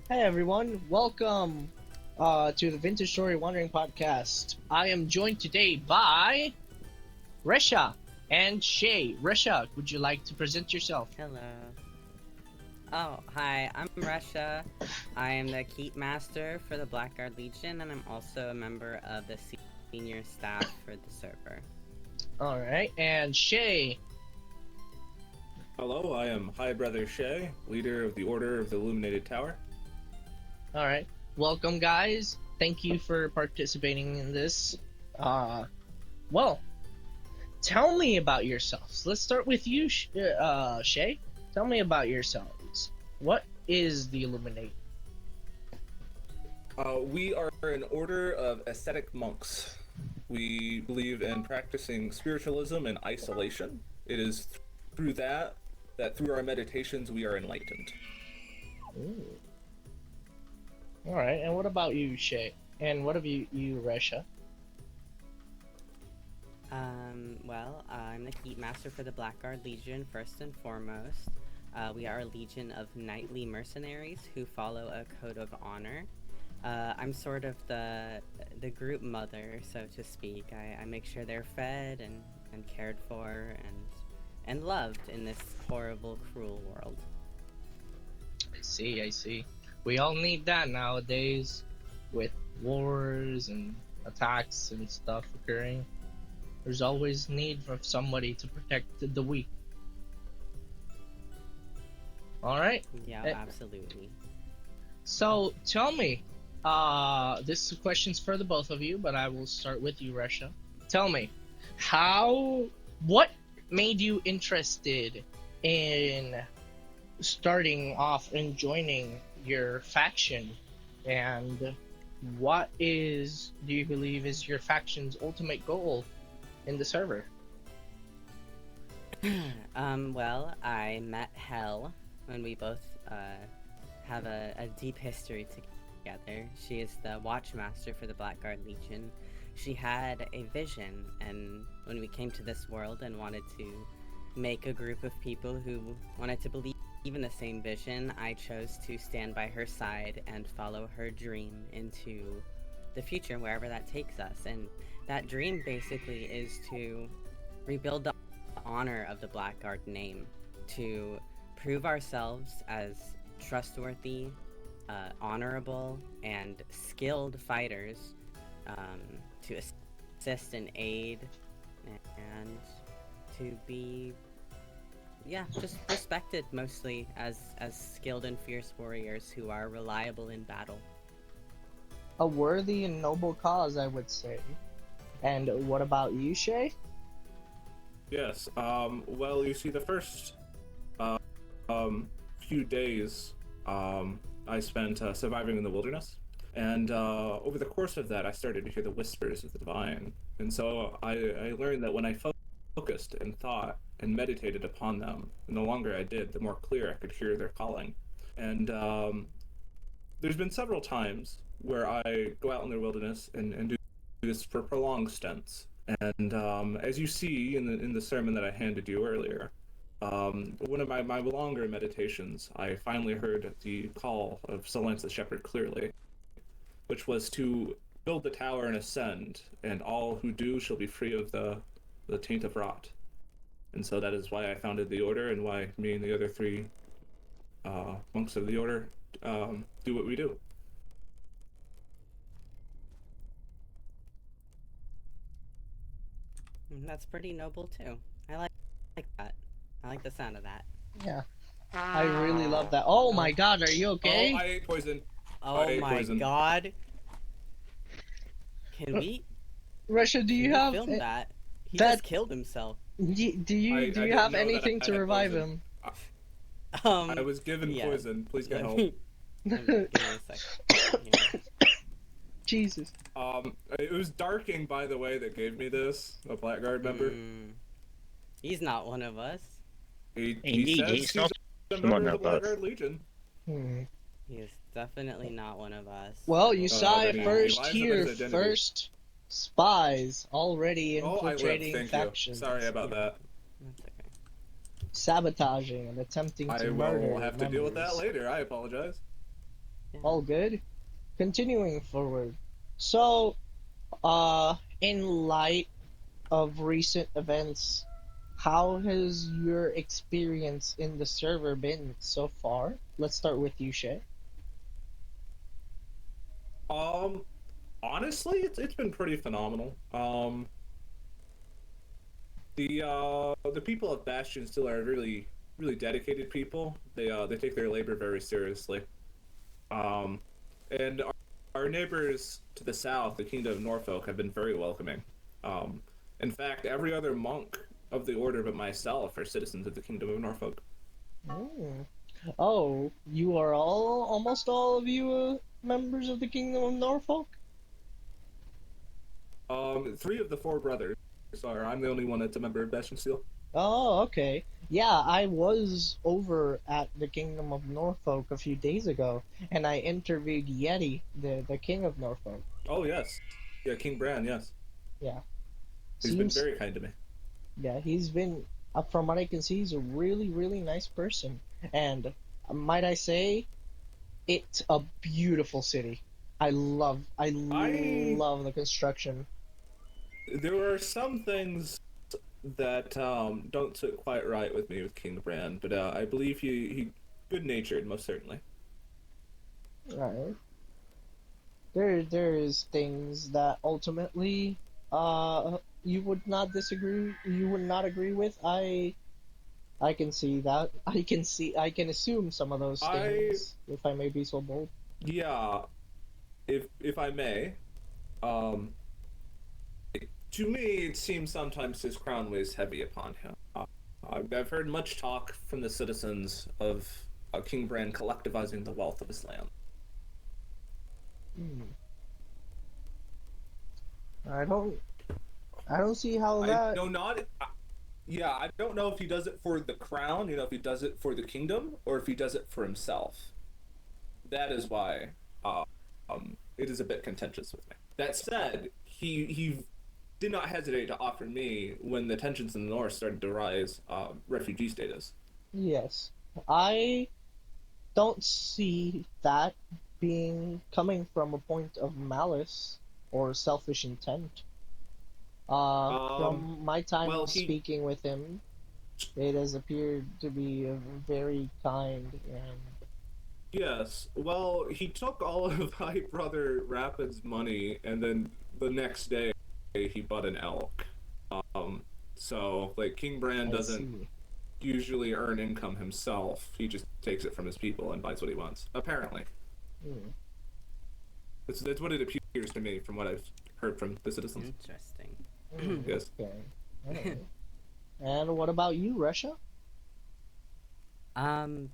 Hey everyone, welcome to the Vintage Story Wandering Podcast. I am joined today by Resha and Shay. Resha, would you like to present yourself? Hello. Oh, hi, I'm Resha. I am the Keep Master for the Blackguard Legion, and I'm also a member of the senior staff for the server. Alright, and Shay. Hello, I am High Brother Shay, leader of the Order of the Illuminated Tower. Alright, welcome guys. Thank you for participating in this. Well, tell me about yourselves. Let's start with you, Shay. Tell me about yourselves. What is the Illuminate? We are an order of ascetic monks. We believe in practicing spiritualism and isolation. It is through that through our meditations we are enlightened. Alright, and what about you, Shay? And what about you, Resha? Well, I'm the Keep Master for the Blackguard Legion, first and foremost. We are a legion of knightly mercenaries who follow a code of honor. I'm sort of the group mother, so to speak. I make sure they're fed and cared for and loved in this horrible, cruel world. I see. We all need that nowadays with wars and attacks and stuff occurring. There's always need for somebody to protect the weak. Alright? Yeah, absolutely. So tell me, this question's for the both of you, but I will start with you, Resha. Tell me, what made you interested in starting off and joining your faction, and what do you believe is your faction's ultimate goal in the server? Well, I met Hel when we both have a deep history together. She is the Watchmaster for the Blackguard Legion. She had a vision, and when we came to this world and wanted to make a group of people who wanted to believe in the same vision, I chose to stand by her side and follow her dream into the future, wherever that takes us. And that dream basically is to rebuild the honor of the Blackguard name, to prove ourselves as trustworthy, honorable, and skilled fighters, to assist and aid, and to be, just respected mostly as skilled and fierce warriors who are reliable in battle. A worthy and noble cause, I would say. And what about you, Shay? Yes, well, you see, the first few days I spent surviving in the wilderness. And over the course of that, I started to hear the whispers of the divine. And so I learned that when I focused and thought and meditated upon them, and the longer I did, the more clear I could hear their calling. And there's been several times where I go out in the wilderness and do this for prolonged stints. And as you see in the sermon that I handed you earlier, one of my longer meditations, I finally heard the call of Solence the Shepherd clearly, which was to build the tower and ascend, and all who do shall be free of the taint of rot. And so that is why I founded the order, and why me and the other three monks of the order do what we do. That's pretty noble too. I like that. I like the sound of that. Yeah, I really love that. Oh my god, are you okay? Oh, I ate poison. Oh my god. Can we Russia, do you have film that? He that- just killed himself. do you have anything to revive him? I was given poison. Please get help. Give me a second. Jesus. It was Darking, by the way, that gave me this. A Blackguard member. He's not one of us. He Indeed, says he's not a one member of of the us. Blackguard Legion. He is definitely not one of us. Well, you saw then it he first lies about here, his identity. first spies already Oh, I live. infiltrating Thank factions. you. Sorry about that. That's okay. Sabotaging and attempting to I murder will have to deal with that members. later. I apologize. Yeah. All good. Continuing forward. So, in light of recent events, how has your experience in the server been so far? Let's start with you, Shay. Um, Honestly, it's been pretty phenomenal. The people of Bastion still are really dedicated people. They take their labor very seriously. Um, and our neighbors to the south, the Kingdom of Norfolk, have been very welcoming. Um, in fact, every other monk of the order but myself are citizens of the Kingdom of Norfolk. Hmm. Oh, you are almost all of you, members of the Kingdom of Norfolk? Three of the four brothers are. I'm the only one that's a member of Bastion Steel. Oh, okay. Yeah, I was over at the Kingdom of Norfolk a few days ago, and I interviewed Yeti, the King of Norfolk. Oh yes, yeah, King Bran. Yes, Yeah, he's been seems, very kind to me. yeah, he's been, from what I can see, he's a really, really nice person. And might I say, it's a beautiful city. I I love the construction. There are some things that don't sit quite right with me with King Bran, but I believe he good natured most certainly. Right. There is things that ultimately you would not disagree you would not agree with. I can see that. I can assume some of those I things, if I may be so bold. Yeah, if I may, um, to me it seems sometimes his crown weighs heavy upon him. I've heard much talk from the citizens of King Bran collectivizing the wealth of his land. Hmm. I don't I don't see how I that know not. Yeah, I don't know if he does it for the crown, if he does it for the kingdom, or if he does it for himself. That is why it is a bit contentious with me. That said, he did not hesitate to offer me when the tensions in the north started to rise refugee status. yes. I don't see that being coming from a point of malice or selfish intent. Um, From my time well, he speaking with him, it has appeared to be a very kind and Yes, well, he took all of my brother Rapid's money, and then the next day he bought an elk. Um, so like King Bran I doesn't see. usually earn income himself. He just takes it from his people and buys what he wants. Apparently, Hmm. that's what it appears to me from what I've heard from the citizens. Interesting. Yes. Okay. Alright. And what about you, Russia? um,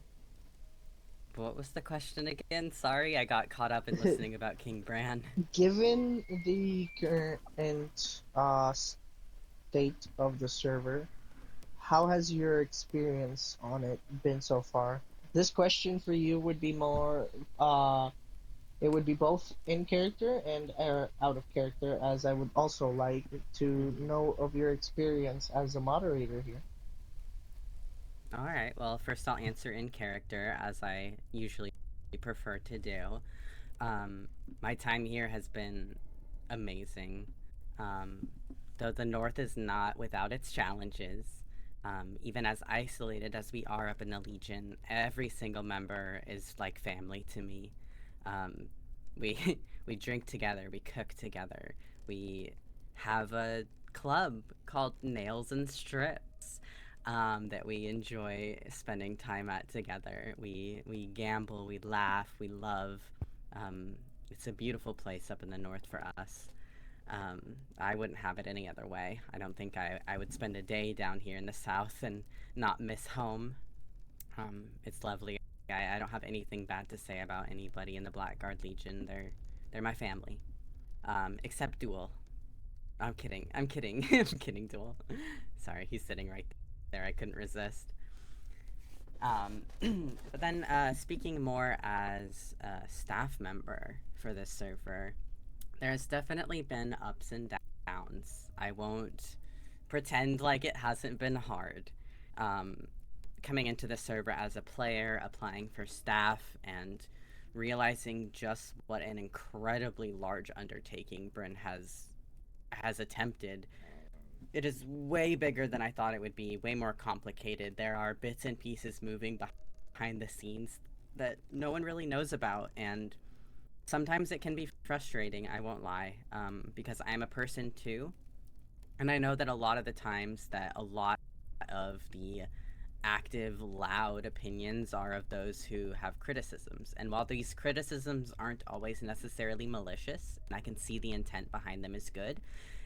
what was the question again? Sorry, I got caught up in listening about King Bran. Given the current state of the server, how has your experience on it been so far? This question for you would be more it would be both in character and out of character, as I would also like to Mhm. know of your experience as a moderator here. All right. Well, first I'll answer in character, as I usually prefer to do. Um, my time here has been amazing. Um, though the North is not without its challenges, even as isolated as we are up in the Legion, every single member is like family to me. Um, we we drink together, we cook together, we have a club called Nails and Strips that we enjoy spending time at together. We gamble, we laugh, we love. Um, it's a beautiful place up in the north for us. I wouldn't have it any other way. I don't think I would spend a day down here in the south and not miss home. It's lovely. I don't have anything bad to say about anybody in the Blackguard Legion. They're my family. Except Duel. I'm kidding. I'm kidding. I'm kidding, Duel. Sorry, he's sitting right there. I couldn't resist. Um, but then, speaking more as a staff member for this server, there's definitely been ups and downs. I won't pretend like it hasn't been hard. Um, Coming into the server as a player, applying for staff, and realizing just what an incredibly large undertaking Bryn has attempted. It is way bigger than I thought it would be, way more complicated. There are bits and pieces moving behind the scenes that no one really knows about, and sometimes it can be frustrating, I won't lie, because I'm a person too. And I know that a lot of the times that a lot of the active, loud opinions are of those who have criticisms. And while these criticisms aren't always necessarily malicious, and I can see the intent behind them is good,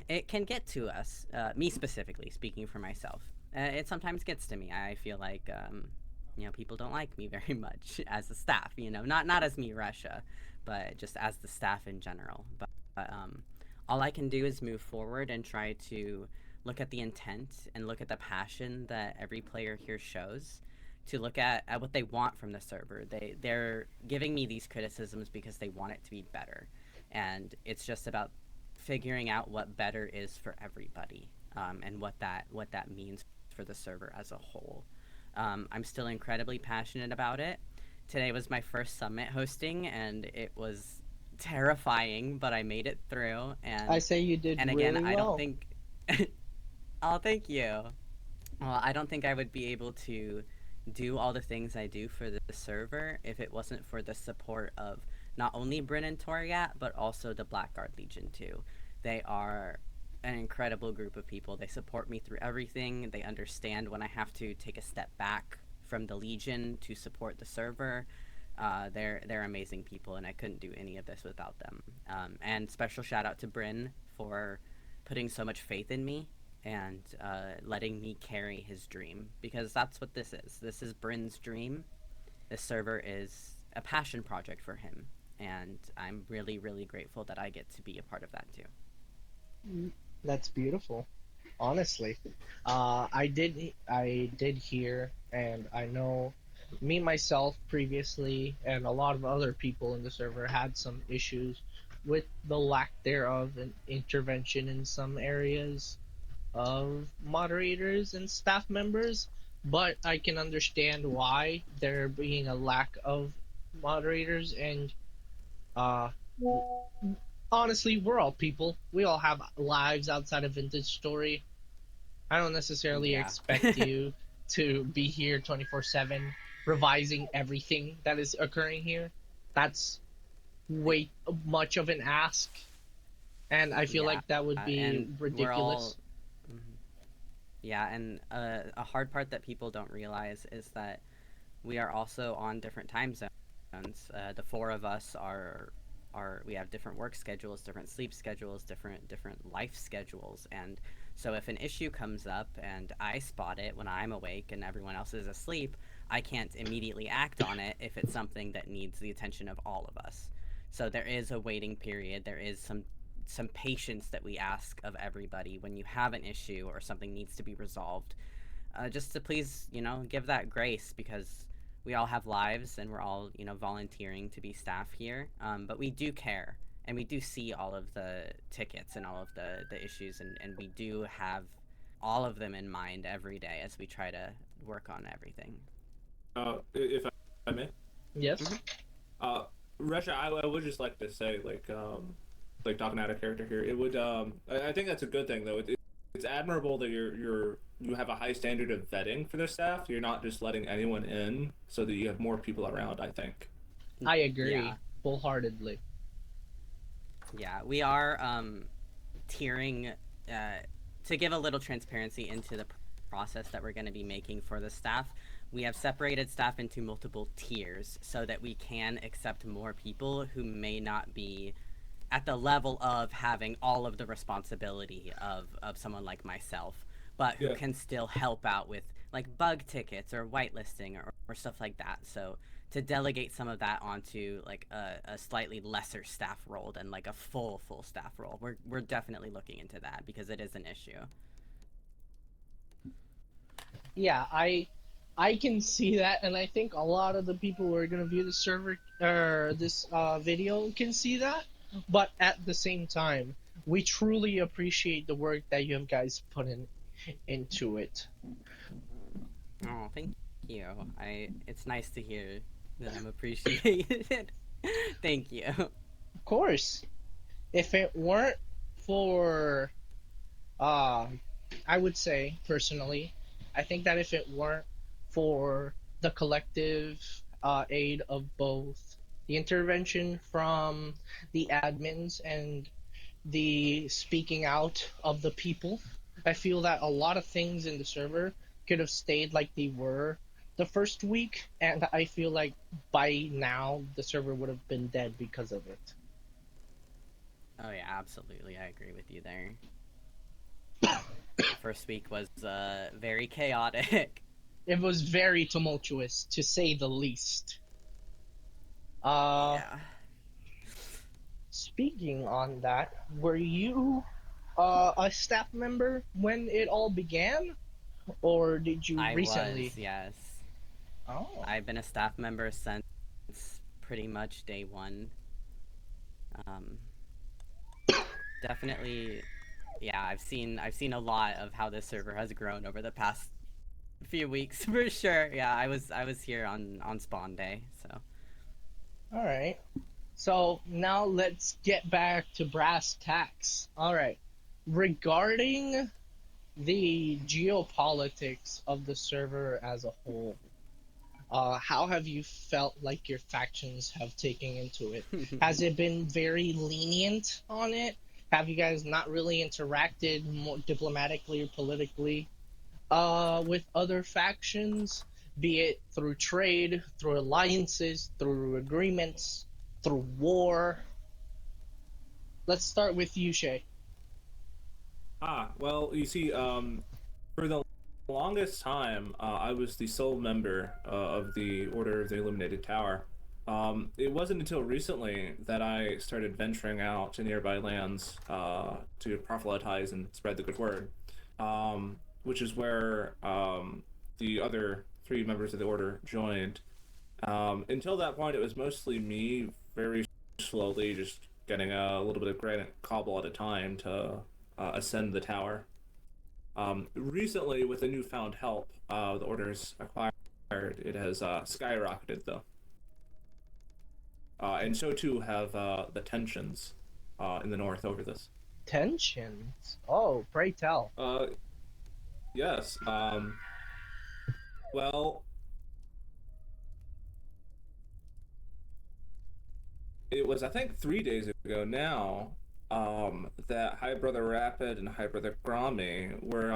it can get to us, me specifically, speaking for myself. It sometimes gets to me. I feel like, people don't like me very much as a staff, not as me, Russia, but just as the staff in general. But all I can do is move forward and try to look at the intent and look at the passion that every player here shows, to look at what they want from the server. They're giving me these criticisms because they want it to be better, and it's just about figuring out what better is for everybody, and what that means for the server as a whole. I'm still incredibly passionate about it. Today was my first summit hosting, and it was terrifying, but I made it through. And I say you did and again, really I well. don't think. Oh, thank you. Well, I don't think I would be able to do all the things I do for the server if it wasn't for the support of not only Bryn and Toriat, but also the Blackguard Legion too. They are an incredible group of people. They support me through everything. They understand when I have to take a step back from the Legion to support the server. They're amazing people, and I couldn't do any of this without them. And special shout out to Bryn for putting so much faith in me and letting me carry his dream, because that's what this is. This is Bryn's dream. This server is a passion project for him, and I'm really, really grateful that I get to be a part of that too. That's beautiful. Honestly, I did hear, and I know me myself previously, and a lot of other people in the server had some issues with the lack thereof and intervention in some areas of moderators and staff members. But I can understand why there being a lack of moderators, and uh, honestly, we're all people. We all have lives outside of Vintage Story. I don't necessarily Yeah. expect you to be here 24/7 revising everything that is occurring here. That's way much of an ask, and I feel Yeah, like that would be and we're all. ridiculous. Mhm. Yeah, and a hard part that people don't realize is that we are also on different time zones. The four of us are we have different work schedules, different sleep schedules, different life schedules, and so if an issue comes up and I spot it when I'm awake and everyone else is asleep, I can't immediately act on it if it's something that needs the attention of all of us. So there is a waiting period. There is some patience that we ask of everybody when you have an issue or something needs to be resolved. Just to please, give that grace, because we all have lives and we're all, volunteering to be staff here. But we do care, and we do see all of the tickets and all of the issues, and we do have all of them in mind every day as we try to work on everything. If I may, Yes. uh, Russia, I would just like to say, like talking out of character here, it would, I think that's a good thing though. It's admirable that you have a high standard of vetting for the staff. You're not just letting anyone in, so that you have more people around, I think. I agree Yeah. wholeheartedly. Yeah, we are tiering to give a little transparency into the process that we're going to be making for the staff. We have separated staff into multiple tiers so that we can accept more people who may not be at the level of having all of the responsibility of someone like myself, but who Yeah. can still help out with like bug tickets or whitelisting or stuff like that. So to delegate some of that onto like a slightly lesser staff role than like a full staff role, we're definitely looking into that because it is an issue. Yeah, I can see that, and I think a lot of the people who are gonna view the server or this video can see that. But at the same time, we truly appreciate the work that you guys put into it. Oh, thank you. It's nice to hear that I'm appreciated. Thank you. Of course. If it weren't for, uh, I would say personally, I think that if it weren't for the collective aid of both the intervention from the admins and the speaking out of the people, I feel that a lot of things in the server could have stayed like they were the first week, and I feel like by now the server would have been dead because of it. Oh yeah, absolutely. I agree with you there. First week was very chaotic. It was very tumultuous, to say the least. Uh, Yeah. Speaking on that, were you a staff member when it all began, or did you I was, recently? yes. Oh, I've been a staff member since pretty much day one. Um, definitely, yeah. I've seen a lot of how this server has grown over the past few weeks for sure. Yeah, I was here on spawn day, so. all right. So now let's get back to brass tacks. All right. Regarding the geopolitics of the server as a whole, how have you felt like your factions have taken into it? Has it been very lenient on it? Have you guys not really interacted more diplomatically or politically with other factions, be it through trade, through alliances, through agreements, through war? Let's start with you, Shay. Well, you see, for the longest time, I was the sole member of the Order of the Illuminated Tower. It wasn't until recently that I started venturing out to nearby lands to proselytize and spread the good word, which is where the other three members of the Order joined. Until that point, it was mostly me, very slowly, just getting a little bit of granite cobble at a time to ascend the tower. Recently, with the newfound help the Order's acquired, it has skyrocketed, though. And so too have the tensions in the north over this. Tensions. Oh, pray tell. Uh, yes. Well, it was, I think, 3 days ago now, that High Brother Rapid and High Brother Grommy were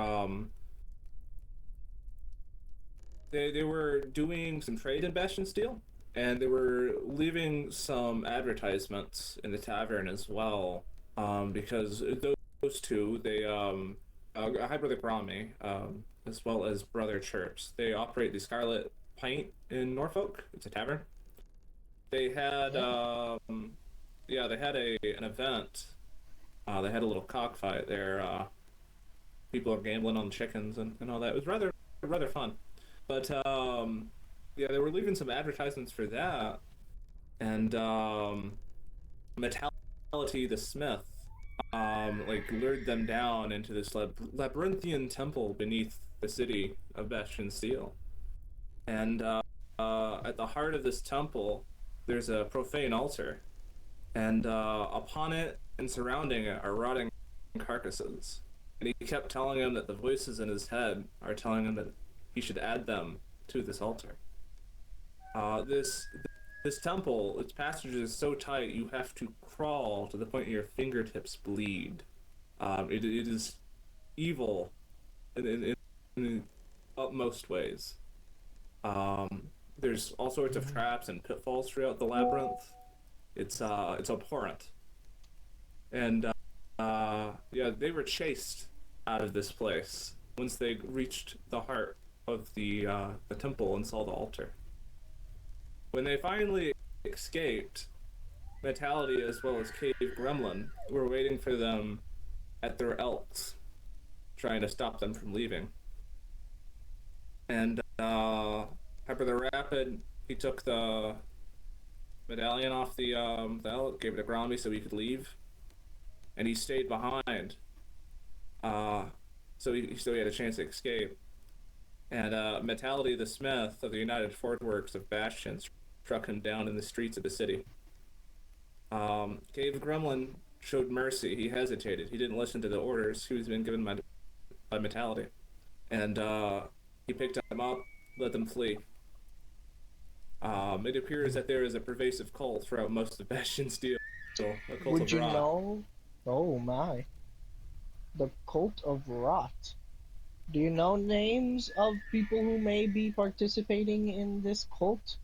they were doing some trade in Bastion Steel, and they were leaving some advertisements in the tavern as well. Because those two, they High Brother Grommy, as well as Brother Chirps, they operate the Scarlet Pint in Norfolk. It's a tavern. They had yeah, they had a an event. They had a little cockfight there. People are gambling on chickens and all that. It was rather fun. But yeah, they were leaving some advertisements for that, and Metality the Smith like lured them down into this labyrinthian temple beneath the city of Bastion Steel. And at the heart of this temple, there's a profane altar, and upon it and surrounding it are rotting carcasses. And he kept telling him that the voices in his head are telling him that he should add them to this altar. This temple, its passage is so tight you have to crawl to the point your fingertips bleed. It is evil in the utmost ways. There's all sorts of traps and pitfalls throughout the labyrinth. It's abhorrent, and yeah, they were chased out of this place once they reached the heart of the temple and saw the altar. When they finally escaped, Metality as well as Cave Gremlin were waiting for them at their elks, trying to stop them from leaving. And Pepper the Rapid, he took the medallion off the elk, gave it to Gromby so he could leave, and he stayed behind. So he had a chance to escape. And Metality the Smith of the United Fort Works of Bastion struck him down in the streets of the city. Cave Gremlin showed mercy. He hesitated. He didn't listen to the orders he was being given by Mentality. And he picked them up, let them flee. It appears that there is a pervasive cult throughout most of Bastion Steel, a cult Would of you rot. know? Oh my. The Cult of Rot. Do you know names of people who may be participating in this cult?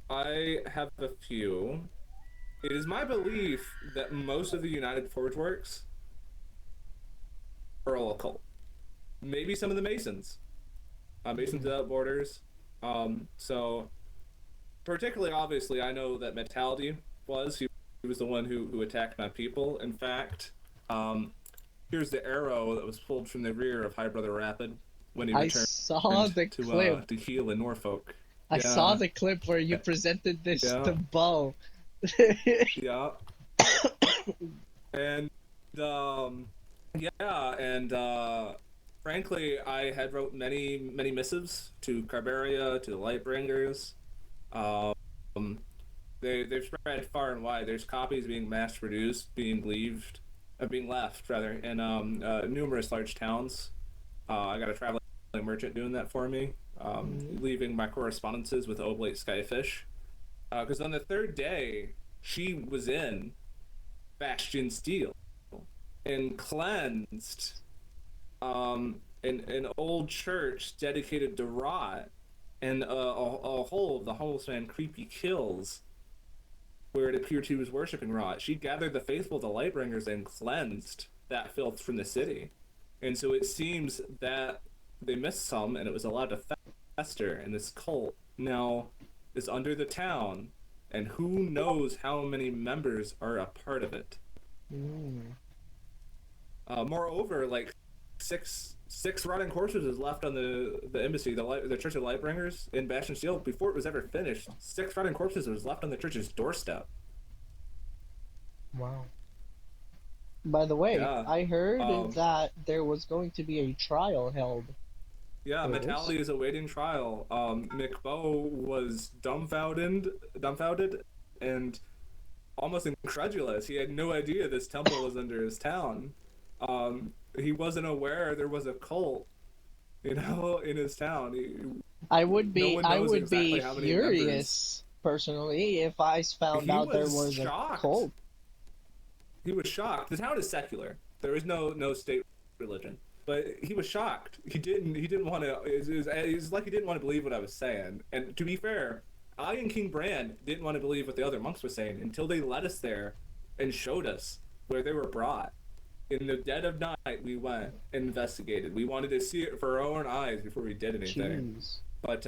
I have a few. It is my belief that most of the United Forge Works are all a cult. Maybe some of the Masons. Masons Without Borders. So, particularly obviously, I know that Mentality was. He was the one who attacked my people. In fact, here's the arrow that was pulled from the rear of High Brother Rapid when he I returned saw the clip. to heal in Norfolk. I saw Yeah, the clip where you presented this yeah, to Bo. yeah. And um, yeah, and frankly, I had wrote many missives to Carberia, to the Lightbringers. Um, they've spread far and wide. There's copies being mass produced, being left rather in numerous large towns. I got a traveling merchant doing that for me, leaving my correspondences with Oblate Skyfish. Because on the third day, she was in Bastion Steel and cleansed an old church dedicated to rot and a hole of the homeless man Creepy Kills where it appeared he was worshiping rot. She gathered the faithful, the Lightbringers, and cleansed that filth from the city. And so it seems that they missed some and it was allowed to fester, and this cult now is under the town, and who knows how many members are a part of it. Mm. Moreover, like six rotting corpses is left on the embassy, the Church of Lightbringers in Bastion Steel before it was ever finished. 6 rotting corpses was left on the church's doorstep. Wow. By the way, Yeah. I heard that there was going to be a trial held. Yeah, There is? Mentality is awaiting trial. McBow was dumbfounded, and almost incredulous. He had no idea this temple was under his town. He wasn't aware there was a cult, in his town. I would No be one I knows would exactly be how many furious personally if I found He out there was was shocked. a cult. He was shocked. The town is secular. There is no state religion. But he was shocked. He didn't want to. It was like he didn't want to believe what I was saying. And to be fair, I and King Brand didn't want to believe what the other monks were saying until they led us there and showed us where they were brought. In the dead of night, we went and investigated. We wanted to see it for our own eyes before we did anything. Jeez. But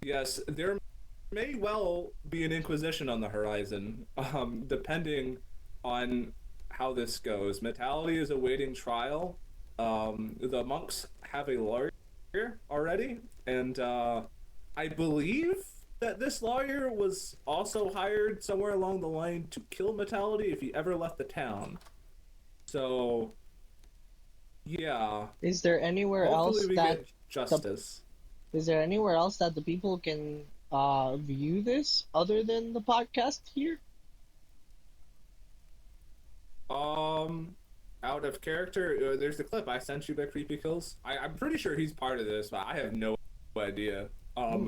yes, there may well be an inquisition on the horizon, depending on how this goes. Mentality is awaiting trial. The monks have a lawyer already, and I believe that this lawyer was also hired somewhere along the line to kill Mentality if he ever left the town. So, yeah. Is there anywhere else Hopefully we that get justice. is there anywhere else that the people can view this other than the podcast here? Out of character, there's the clip I sent you by Creepy Kills. I'm pretty sure he's part of this, but I have no idea.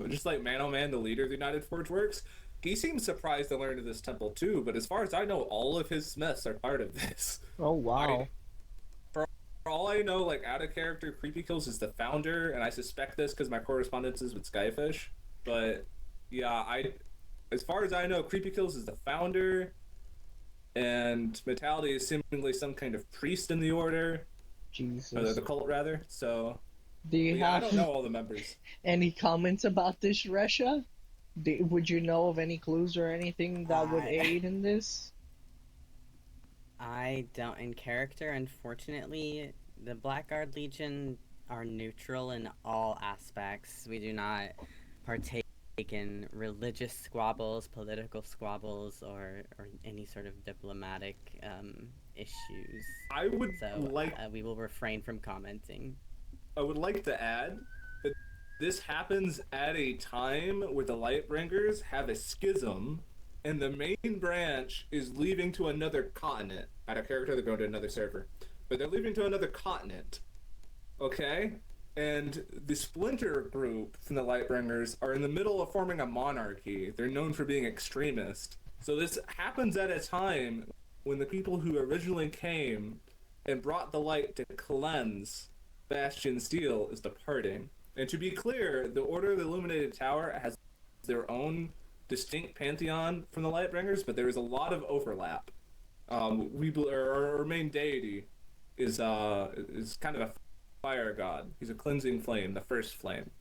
Just like Man Oh Man, the leader of the United Forge Works, he seems surprised to learn of this temple too, but as far as I know, all of his smiths are part of this. Oh wow. For all I know, like out of character, Creepy Kills is the founder, and I suspect this because my correspondence is with Skyfish. But yeah, as far as I know, Creepy Kills is the founder, and Mentality is seemingly some kind of priest in the order, Jesus. or the cult rather. So Do you yeah, I have don't know all the members. any comments about this, Resha? Would you know of any clues or anything that would aid in this? I don't in character, unfortunately. The Blackguard Legion are neutral in all aspects. We do not partake in religious squabbles, political squabbles, or any sort of diplomatic issues. I would So like we will refrain from commenting. I would like to add that this happens at a time where the Lightbringers have a schism and the main branch is leaving to another continent. At a character, they're going to another server, but they're leaving to another continent. Okay, and the splinter group from the Lightbringers are in the middle of forming a monarchy. They're known for being extremist. So this happens at a time when the people who originally came and brought the light to cleanse Bastion Steel is departing. And to be clear, the Order of the Illuminated Tower has their own distinct pantheon from the Lightbringers, but there is a lot of overlap. Our main deity is kind of a fire god. He's a cleansing flame, the first flame.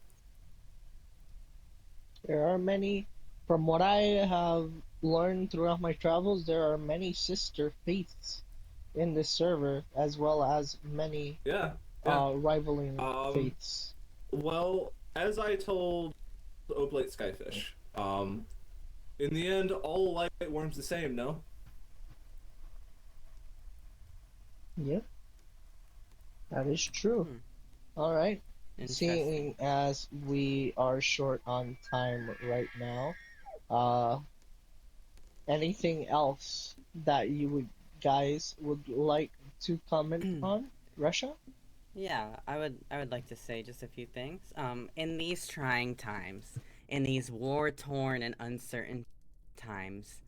There are many, from what I have learned throughout my travels, there are many sister faiths in this server, as well as many rivaling faiths. Well, as I told Oblate Skyfish, in the end, all light worms the same, no? Yep. That is true. Alright. Seeing as we are short on time right now, anything else that you guys would like to comment on? Russia? Yeah, I would like to say just a few things. In these trying times, in these war-torn and uncertain times,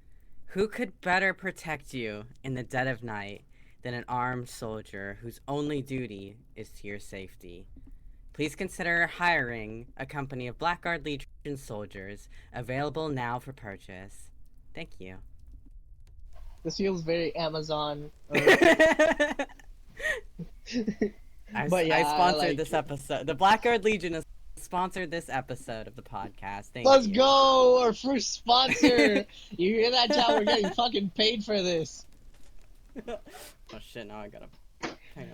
who could better protect you in the dead of night than an armed soldier whose only duty is to your safety? Please consider hiring a company of Blackguard Legion soldiers, available now for purchase. Thank you. This feels very Amazon. I sponsored this episode. The Blackguard Legion has sponsored this episode of the podcast. Thank Let's you. go! Our first sponsor! You hear that, chat? We're getting fucking paid for this. Oh shit, now I gotta...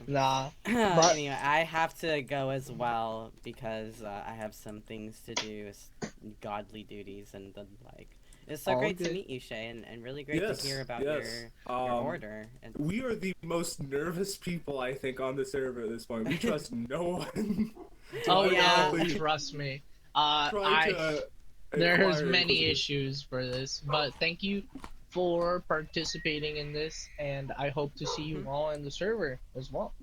Nah. Anyway, I have to go as well because I have some things to do, godly duties and the like. It's so great to meet you, Shay, and really great to hear about your order. And... We are the most nervous people, I think, on the server at this point. We trust no one. Oh yeah, trust me. There's many issues for this, but thank you for participating in this, and I hope to see you all in the server as well.